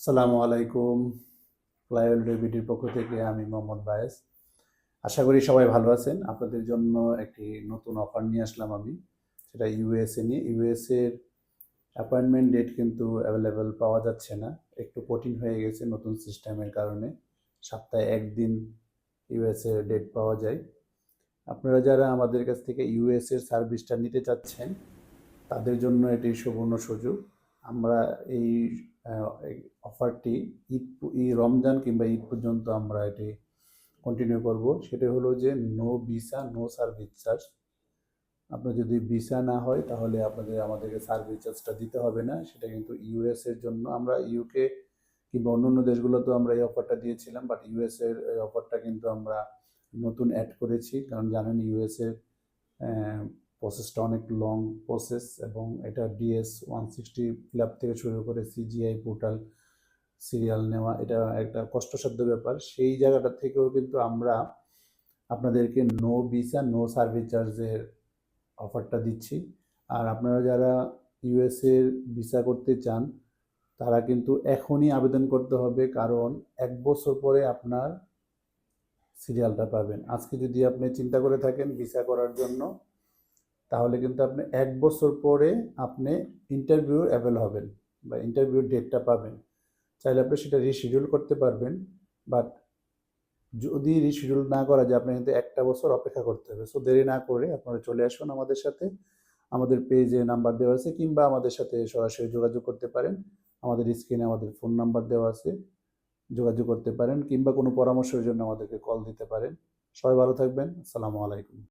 আসসালামু আলাইকুম। ফ্লাইওয়েল ডেভিডির পক্ষ থেকে আমি মোহাম্মদ বায়েস। আশা করি সবাই ভালো আছেন। আপনাদের জন্য একটি নতুন অফার নিয়ে আসলাম আমি। সেটা ইউএসএ নিয়ে। ইউএসএর অ্যাপয়েন্টমেন্ট ডেট কিন্তু অ্যাভেলেবেল পাওয়া যাচ্ছে না। একটু কঠিন হয়ে গেছে নতুন সিস্টেমের কারণে। সপ্তাহে একদিন ইউএসএ ডেট পাওয়া যায়। আপনারা যারা আমাদের কাছ থেকে ইউএসএর সার্ভিসটা নিতে চাচ্ছেন তাদের জন্য এটি সুবর্ণ সুযোগ। আমরা এই এই অফারটি এই রমজান কিংবা ঈদ পর্যন্ত আমরা এটি কন্টিনিউ করব। সেটা হলো যে no visa no service charge. আপনার যদি ভিসা না হয় তাহলে আমাদেরকে সার্ভিস চার্জটা দিতে হবে না। সেটা কিন্তু ইউএস এর জন্য। আমরা ইউকে কিংবা অন্যান্য দেশগুলোতেও আমরা এই অফারটা দিয়েছিলাম, বাট ইউএস এর এই অফারটা কিন্তু আমরা নতুন অ্যাড করেছি। কারণ জানেন ইউএস এর প্রসেসটা অনেক লং প্রসেস এবং এটা DS-160 ফিল আপ থেকে শুরু করে সিজিআই পোর্টাল সিরিয়াল নেওয়া, এটা একটা কষ্টসাধ্য ব্যাপার। সেই জায়গাটা থেকেও কিন্তু আমরা আপনাদেরকে নো ভিসা নো সার্ভিস চার্জের অফারটা দিচ্ছি। আর আপনারা যারা ইউএসএর ভিসা করতে চান তারা কিন্তু এখনই আবেদন করতে হবে, কারণ 1 বছর পরে আপনার সিরিয়ালটা পাবেন। আজকে যদি আপনি চিন্তা করে থাকেন ভিসা করার জন্য, তাহলে কিন্তু আপনি 1 বছর পরে আপনি ইন্টারভিউ অ্যাভেল হবেন বা ইন্টারভিউর ডেটটা পাবেন। চাইলে আপনি সেটা রিশিডিউল করতে পারবেন, বাট যদি রিশিডিউল না করা যায় আপনার কিন্তু 1 বছর অপেক্ষা করতে হবে। সো দেরি না করে আপনারা চলে আসুন আমাদের সাথে। আমাদের পেজে নাম্বার দেওয়া আছে কিংবা আমাদের সাথে সরাসরি যোগাযোগ করতে পারেন। আমাদের স্ক্রিনে আমাদের ফোন নাম্বার দেওয়া আছে, যোগাযোগ করতে পারেন কিংবা কোনো পরামর্শের জন্য আমাদেরকে কল দিতে পারেন। সবাই ভালো থাকবেন। আসসালামু আলাইকুম।